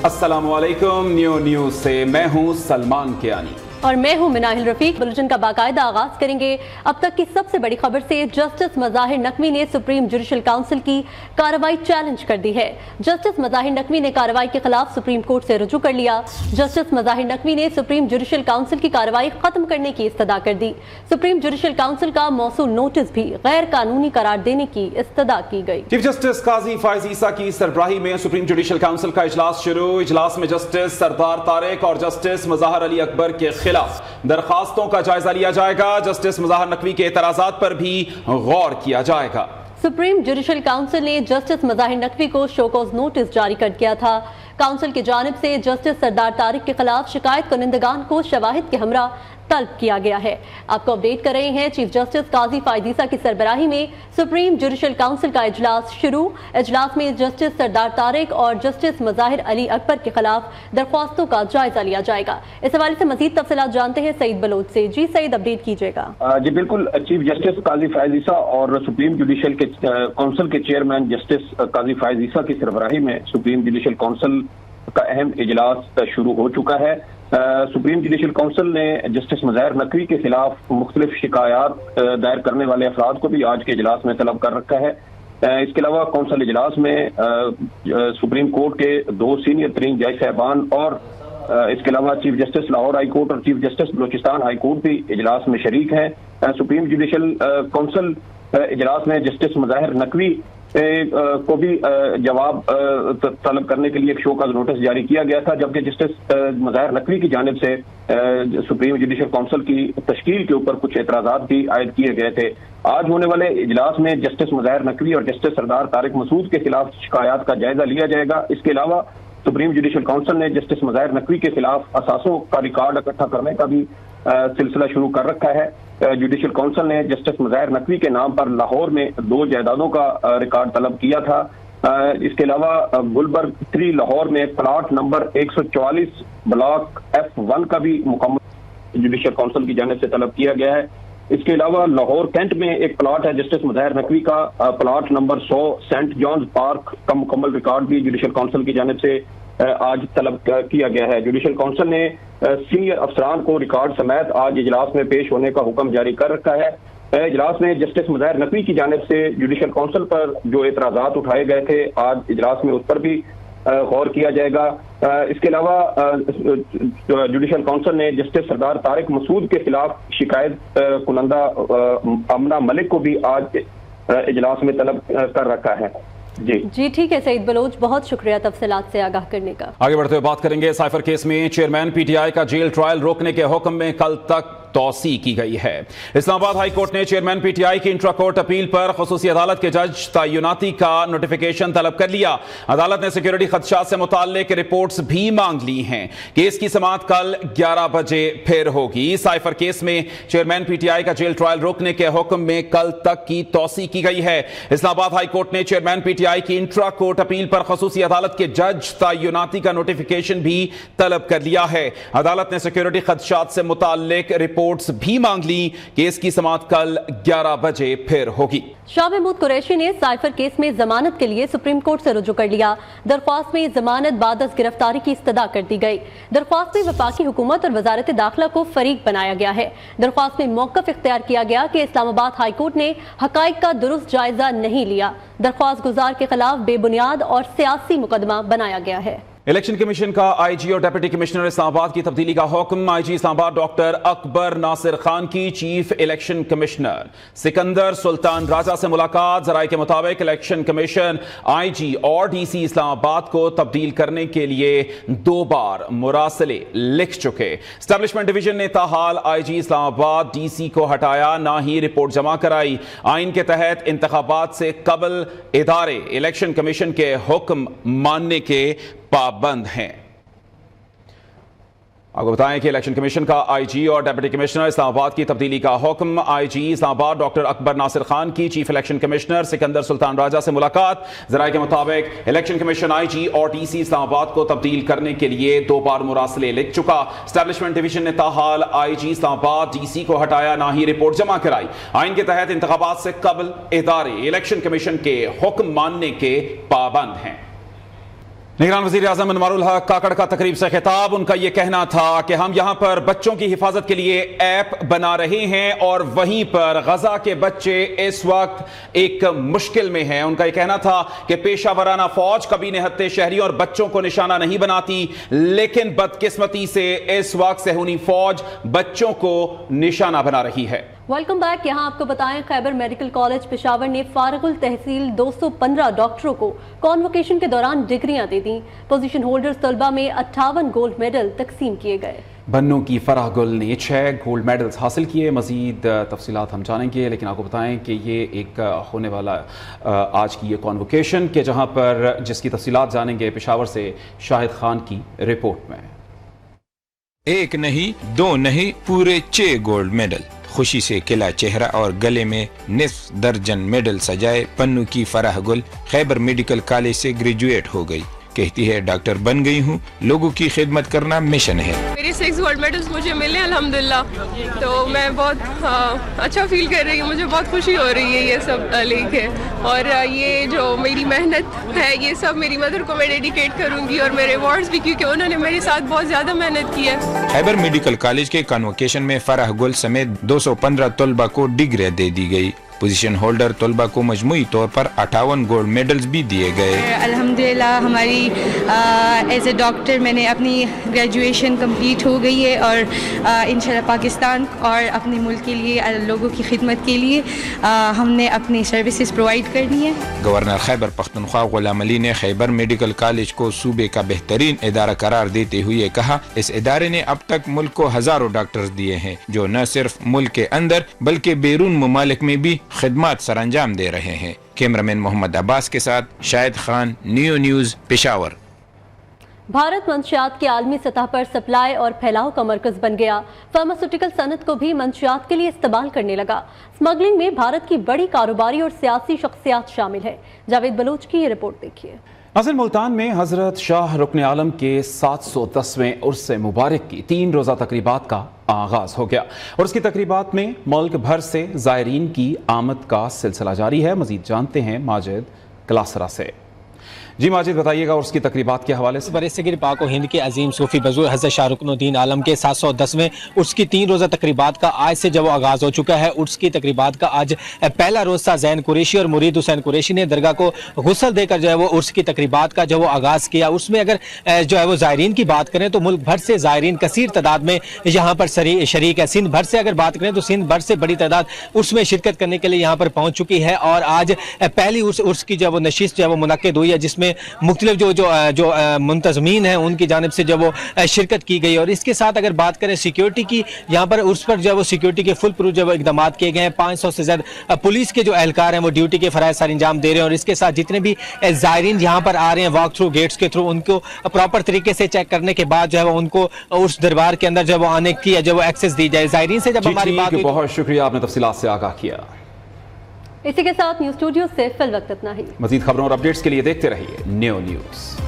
अस्सलाम वालेकुम। न्यूज़ से मैं हूं सलमान कियानी और मैं हूं मिनाहिल रफीक। बुलेटिन का बाकायदा आगाज करेंगे अब तक की सबसे बड़ी खबर से। जस्टिस मज़ाहिर नकवी ने सुप्रीम जुडिशल काउंसिल की कार्रवाई चैलेंज कर दी है। जस्टिस मज़ाहिर नकवी ने कार्रवाई के खिलाफ सुप्रीम कोर्ट से रुजू कर लिया। जस्टिस मज़ाहिर नकवी ने सुप्रीम जुडिशल काउंसिल की कार्रवाई खत्म करने की इस्तदा कर दी। सुप्रीम जुडिशल काउंसिल का मौसूल नोटिस भी गैर कानूनी करार देने की इस्तदा की गई। चीफ जस्टिस काजी फायज ईसा की सरबराही में सुप्रीम जुडिशल काउंसिल का इजलास शुरू। इजलास में जस्टिस सरदार तारिक और जस्टिस मुज़ाहिर अली अकबर के दरखास्तों का जायजा लिया जाएगा। जस्टिस मुज़ाहिर नकवी के एतराज़ात पर भी गौर किया जाएगा। सुप्रीम जुडिशल काउंसिल ने जस्टिस मुज़ाहिर नकवी को शोकॉज नोटिस जारी कर दिया था। काउंसिल की जानिब से जस्टिस सरदार तारिक के खिलाफ शिकायत कुनिंदगान को शवाहिद के हमरा तलब किया गया है। आपको अपडेट कर रहे हैं चीफ जस्टिस काजी फायज ईसा की सरबराही में सुप्रीम जुडिशल काउंसिल का इजलास शुरू। इजलास में जस्टिस सरदार तारिक और जस्टिस मुज़ाहिर अली अकबर के खिलाफ दरख्वास्तों का जायजा लिया जाएगा। इस हवाले से मजीद तफसीलात जानते हैं सईद बलोच से। जी सईद, अपडेट कीजिएगा। जी बिल्कुल, चीफ जस्टिस काजी फायज ईसा और सुप्रीम जुडिशल के काउंसिल के चेयरमैन जस्टिस काजी फायज ईसा की सरबराही में सुप्रीम जुडिशल काउंसिल का अहम इजलास शुरू हो चुका है। सुप्रीम जुडिशल काउंसिल ने जस्टिस मुज़ाहिर नकवी के खिलाफ मुख्तलिफ शिकायत दायर करने वाले अफराद को भी आज के इजलास में तलब कर रखा है। इसके अलावा काउंसिल इजलास में सुप्रीम कोर्ट के 2 सीनियर तरीन जज साहबान और इसके अलावा chief justice Lahore high court और chief justice Balochistan high court भी इजलास में शरीक हैं। सुप्रीम जुडिशल काउंसिल इजलास में जस्टिस मुज़ाहिर नकवी को भी जवाब तलब करने के लिए एक शो का नोटिस जारी किया गया था, जबकि जस्टिस मुज़ाहिर नकवी की जानिब से सुप्रीम जुडिशल काउंसिल की तश्कील के ऊपर कुछ एतराज़ात भी आयद किए गए थे। आज होने वाले इजलास में जस्टिस मुज़ाहिर नकवी और जस्टिस सरदार तारिक मसूद के खिलाफ शिकायत का जायजा लिया जाएगा। इसके अलावा सुप्रीम जुडिशल काउंसिल ने जस्टिस मुज़ाहिर नकवी के खिलाफ असासों का रिकॉर्ड इकट्ठा करने का भी सिलसिला शुरू कर रखा है। जुडिशल काउंसिल ने जस्टिस मुज़ाहिर नकवी के नाम पर लाहौर में 2 जायदादों का रिकॉर्ड तलब किया था। इसके अलावा गुलबर्ग 3 लाहौर में प्लाट नंबर 144 ब्लॉक F1 का भी मुकम्मल जुडिशल काउंसिल की जानिब से तलब किया गया है। इसके अलावा लाहौर कैंट में एक प्लाट है जस्टिस मुज़ाहिर नकवी का, plot number 100 saint John's park का मुकम्मल रिकॉर्ड भी जुडिशल काउंसिल की जानिब से आज तलब किया गया है। जुडिशल काउंसिल ने सीनियर अफसरान को रिकॉर्ड समेत आज इजलास में पेश होने का हुक्म जारी कर रखा है। इजलास में जस्टिस मुज़ाहिर नकवी की जानिब से जुडिशल काउंसिल पर जो एतराज़ात उठाए गए थे, आज इजलास में उस पर भी गौर किया जाएगा। इसके अलावा जुडिशल काउंसिल ने जस्टिस सरदार तारिक मसूद के खिलाफ शिकायत कुनंदा अमना मलिक को भी आज इजलास में तलब कर रखा है। जी ठीक है सईद बलोच, बहुत शुक्रिया तफसीलात से आगाह करने का। आगे बढ़ते हुए बात करेंगे साइफर केस में चेयरमैन पीटीआई का जेल ट्रायल रोकने के हुक्म में कल तक तौसी की गई है। इस्लामाबाद हाई कोर्ट ने चेयरमैन पीटीआई की इंट्रा कोर्ट अपील पर खुसूसी अदालत के जज तयनाती का नोटिफिकेशन तलब कर लिया। अदालत ने सिक्योरिटी खदशात से मुताल्लिक रिपोर्ट्स भी मांग ली हैं। केस की समाअत कल 11 बजे फिर होगी। साइफर केस में चेयरमैन पीटीआई का जेल ट्रायल रोकने के हुक्म में कल तक की तौसी की गई है। इस्लामाबाद हाई कोर्ट ने चेयरमैन पीटीआई की इंट्रा कोर्ट अपील पर खुसूसी अदालत के जज तयनाती का नोटिफिकेशन भी तलब कर लिया है। अदालत ने सिक्योरिटी खदशात से मुताल्लिक रिपोर्ट्स भी मांग ली। केस की समाअत कल 11 बजे फिर होगी। शाह महमूद कुरैशी ने साइफर केस में जमानत के लिए सुप्रीम कोर्ट से रुजू कर लिया। दरख्वास्त में जमानत बाद गिरफ्तारी की इस्तदा कर दी गई। दरख्वास्त में वफाकी हुकूमत और वजारत दाखिला को फरीक बनाया गया है। दरख्वास्त में मौक़िफ़ इख्तियार किया गया कि इस्लामाबाद हाई कोर्ट ने हक़ाइक़ का दुरुस्त जायजा नहीं लिया। दरख्वास्त गुजार के खिलाफ बेबुनियाद और सियासी मुकदमा बनाया गया है। इलेक्शन कमीशन का आईजी और डिप्टी कमिश्नर इस्लामाबाद की तब्दीली का हुक्म। आईजी इस्लामाबाद डॉक्टर अकबर नासिर खान की chief election commissioner Sikandar Sultan Raja से मुलाकात। जराये के मुताबिक इलेक्शन कमीशन आईजी और डीसी इस्लामाबाद को तब्दील करने के लिए 2 बार मुरासले लिख चुके। एस्टैब्लिशमेंट डिवीजन ने ताहाल आईजी इस्लामाबाद डीसी को हटाया, ना ही रिपोर्ट जमा कराई। आइन के तहत इंतखाबात से कबल इदारे इलेक्शन कमीशन के हुक्म मानने के पाबंद हैं। आपको बताएं कि इलेक्शन कमीशन का आईजी और डिप्टी कमिश्नर इस्लामाबाद की तब्दीली का हुक्म। आईजी इस्लामाबाद डॉक्टर अकबर नासिर खान की chief election commissioner Sikandar Sultan Raja से मुलाकात। जराये के मुताबिक इलेक्शन कमीशन आईजी और डीसी इस्लामाबाद को तब्दील करने के लिए 2 बार मुरासले लिख चुका। एस्टैब्लिशमेंट डिवीजन ने ताहाल आईजी इस्लामाबाद डीसी को हटाया, ना ही रिपोर्ट जमा कराई। आइन के तहत इंतखाबात से कबल इदारे इलेक्शन कमीशन के हुक्म मानने के पाबंद हैं। निगरान वज़ीर आज़म अनवारुल हक काकड़ का तकरीब से खिताब। उनका यह कहना था कि हम यहाँ पर बच्चों की हिफाजत के लिए ऐप बना रहे हैं और वहीं पर गजा के बच्चे इस वक्त एक मुश्किल में हैं। उनका यह कहना था कि पेशा वराना फौज कभी निहत्ते शहरियों और बच्चों को निशाना नहीं बनाती, लेकिन बदकिस्मती से इस वक्त सेहूनी फौज बच्चों को निशाना बना रही है। Welcome back. यहाँ आपको बताएं, खैबर मेडिकल कॉलेज पेशावर ने फारिगुल तहसील 215 डॉक्टरों को कॉन्वोकेशन के दौरान डिग्रियां दे दी। पोजीशन होल्डर्स तलबा में 58 गोल्ड मेडल तकसीम किए गए। बन्नू की फराह गुल ने 6 गोल्ड मेडल्स हासिल किए। मजीद तफसीलात हम जानेंगे, लेकिन आपको बताएं कि ये एक होने वाला आज की ये कॉन्वोकेशन के जहां पर जिसकी तफसीलात जानेंगे पेशावर से शाहिद खान की रिपोर्ट में। एक नहीं, दो नहीं, पूरे 6 गोल्ड मेडल। खुशी से खिला चेहरा और गले में निस्फ दर्जन मेडल सजाए पन्नू की फराह गुल खैबर मेडिकल कॉलेज से ग्रेजुएट हो गई। कहती है, डॉक्टर बन गई हूँ, लोगों की खिदमत करना मिशन है। मेरे 6 गोल्ड मेडल्स मुझे मिले अल्हम्दुलिल्लाह, तो मैं बहुत अच्छा फील कर रही हूँ। मुझे बहुत खुशी हो रही है ये सब लेके, और ये जो मेरी मेहनत है ये सब मेरी मदर को मैं डेडिकेट करूँगी और मेरे अवार्ड्स भी, क्योंकि उन्होंने मेरे साथ बहुत ज़्यादा मेहनत की है। खैबर मेडिकल कॉलेज के कॉन्वोकेशन में फराह गुल समेत 215 तलबा को डिग्रियां दे दी गई। पोजीशन होल्डर तलबा को मजमूई तौर पर 58 गोल्ड मेडल्स भी दिए गए। अल्हम्दुलिल्लाह हमारी एज ए डॉक्टर मैंने अपनी ग्रेजुएशन कंप्लीट हो गई है और इंशाल्लाह पाकिस्तान और अपने मुल्क के लिए लोगों की खिदमत के लिए हमने अपनी सर्विसेज प्रोवाइड करनी है। गवर्नर खैबर पख्तूनख्वा गुलाम अली ने खैबर मेडिकल कॉलेज को सूबे का बेहतरीन इदारा करार देते हुए कहा, इस इदारे ने अब तक मुल्क को हजारों डॉक्टर्स दिए हैं जो न सिर्फ मुल्क के अंदर बल्कि बैरून ममालिक में भी खिदमत सरअंजाम दे रहे हैं। कैमरामैन मोहम्मद अब्बास के साथ शाहिद खान, नियो न्यूज़, पेशावर। भारत मंशियात की आलमी सतह पर सप्लाई और फैलाव का मरकज बन गया। फार्मास्यूटिकल सनत को भी मंशियात के लिए इस्तेमाल करने लगा। स्मगलिंग में भारत की बड़ी कारोबारी और सियासी शख्सियात शामिल है। जावेद बलोच की ये रिपोर्ट देखिए। नाज़रीन, मुल्तान में हजरत शाह रुकन आलम के 710वें उर्स मुबारक की 3 रोज़ा तकरीबात का आगाज हो गया और उसकी तकरीबात में मुल्क भर से ज़ायरीन की आमद का सिलसिला जारी है। मजीद जानते हैं माजिद क्लासरा से। जी माजिद, बताइएगा उसकी तकरीबात के हवाले से। बरसगीर पाक व हिंद के अजीम सूफी बुजुर्ग हज़रत शाहरुखुद्दीन आलम के 710वें उर्स की 3 रोज़ा तकरीबात का आज से जब आगाज़ हो चुका है। उर्स की तकरीबात का आज पहला रोज़ था। ज़ैन कुरैशी और मुरीद हुसैन कुरैशी ने दरगाह को गुस्ल देकर जो है वो उर्स की तकरीबात का जो वो आगाज़ किया। उसमें अगर जो है वो ज़ायरीन की बात करें तो मुल्क भर से ज़ायरीन कसीर तादाद में यहाँ पर शरीक है। सिंध भर से अगर बात करें तो सिंध भर से बड़ी तादाद उर्स में शिरकत करने के लिए यहाँ पर पहुँच चुकी है और आज पहली उर्स की जो वो नशिस्त जो है वो मुनक्किद हुई है, जिसमें मुख्तलिफ जो मुंतज़मीन हैं उनकी जानिब से जब वो शिरकत की गई। और इसके साथ अगर बात करें सिक्योरिटी की, यहाँ पर उस पर जो वो सिक्योरिटी के फुल प्रूफ जो इकदाम किए गए हैं। 500 से ज़्यादा पुलिस के जो एहलकार हैं वो ड्यूटी के फ़राइज़ सर अंजाम दे रहे हैं और इसके साथ जितने भी ज़ायरीन यहाँ पर आ रहे हैं वॉक थ्रू गेट्स के थ्रू, उनको प्रॉपर तरीके से चेक करने के बाद जो है वो उनको उस दरबार के अंदर जब वो आने की जो वो एक्सेस दी जाए। ज़ायरीन से जब हमारी बात, बहुत शुक्रिया, आपने तफसीलात से आगाह किया। इसी के साथ न्यूज़ स्टूडियो से फिल वक्त इतना ही। मजीद खबरों और अपडेट्स के लिए देखते रहिए न्यू न्यूज़।